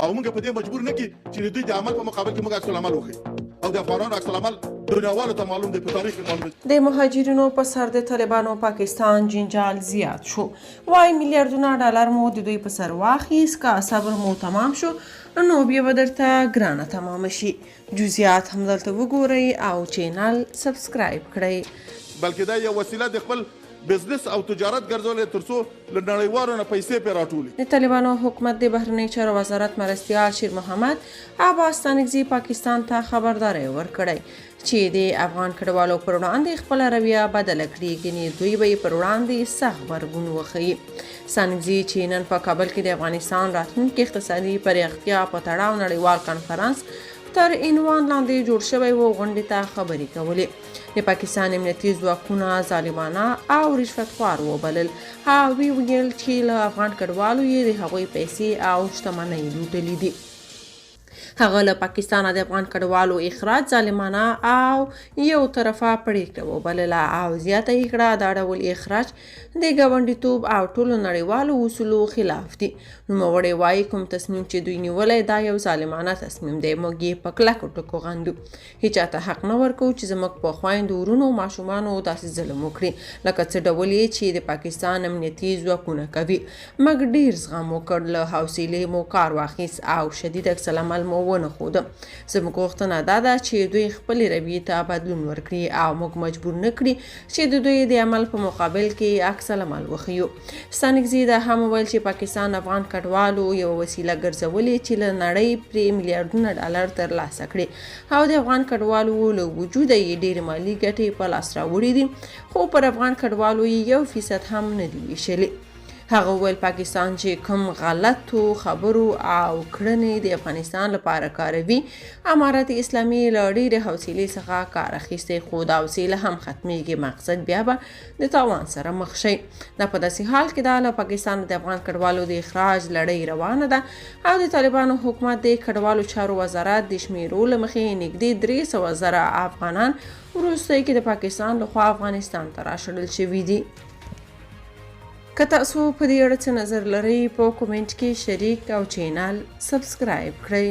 او موږ په دې مجبور نه کی چې د دوی د عمل په مقابل کې موږ عکس العمل وکړو او د افغانانو عکس العمل دنیاوالو ته معلوم دی، په تاریخ کې معلوم دی. د مهاجرینو په سر د طالبانو پاکستان جنجال زیات شو. وايي میلیارډونه ډالر مو د دوی په سر واخیست، که صبر مو تمام شو نو بیا به درته ګرانه تمام شي. جزئیات همدلته وګورئ او چینل سبسکرایب کړئ. بلکې دا یو وسیله د خپل بزنس او تجارت ګرځولې ترڅو له نړیوالو نه پیسې پرې راټولي. د طالبانو حکومت د بهرنی چارو وزارت مرستیال شیر محمد عباس ستانکزي پاکستان ته خبرداری ورکړی چې د افغان کډوالو پر وړاندې خپله رویه بدله کړي، ګنې دوی به یې پر وړاندې سخت غبرګون وښیي. ستانکزي چې نن په کابل کې د افغانستان راتلونکي اقتصادي پراختیا په تړاو نړیوال کنفرانس تر عنوان لاندې جوړ شوی و غونډې ته خبرې کولې. د پاکستان امنیتي ځواکونه ظالمانه او رشوتخوار وبلل او ویل چې له افغان کډوالو یې د هغوی پیسې او شتمنۍ لوټلې دي. هغه له پاکستانه د افغان کډوالو اخراج ظالمانه او یو طرفه پریکړه وبلله او زیاته یې کړه دا ډول اخراج د ګاونډیتوب او ټولو نړیوالو اصولو خلاف دي. نوموړی وایي کوم تصمیم چې دوی نیولی دا یو ظالمانه تصمیم دی، موږ یې په کلکو ټکو غندو. هیچاته حق نه ورکوو چې زموږ په خویندو ورونو ماشومانو داسې ظلم وکړي لکه څه ډول یې چې د پاکستان امنیتي ځواکونه کوي. موږ ډیر زغم وکړ، له حوصلې مو کار واخیست او شدید عکس العمل مو ونه ښوده. زموږ غوښتنه دا ده چې دوی خپلې رویې ته بدلون ورکړي او موږ مجبور نه کړي چې د دوی د عمل په مقابل کې عکس العمل وښیو. ستانکزي دا هم وویل چې پاکستان افغان کډوالو یو وسیله ګرځولې چې له نړۍ پرې میلیارډونه ډالر ترلاسه کړي او د افغان کډوالو له وجوده یې ډېرې مالي ګټې په لاس راوړي دي، خو پر افغان کډوالو یې 1% هم نه دي ویشلي. هغه وویل پاکستان چې کوم غلطو خبرو او کړنې د افغانستان لپاره کاروي، امارت اسلامي له ډېرې حوصلې څخه کار اخیستی، خو دا حوصله هم ختمیږي، مقصد بیا به د تاوان سره مخ شي. دا په داسې حال کې دا له پاکستان د افغان کډوالو د اخراج لړۍ روانه ده او د طالبانو حکومت د کډوالو چارو وزارت د شمیرو له مخې نږدې 300,000 افغانان وروستی کې د پاکستان لخوا افغانستان ته راشړل شوي دي. که تاسو په دې اړه څه نظر لرئ په کومنټ کې شریک او چینل سبسکرایب کړئ.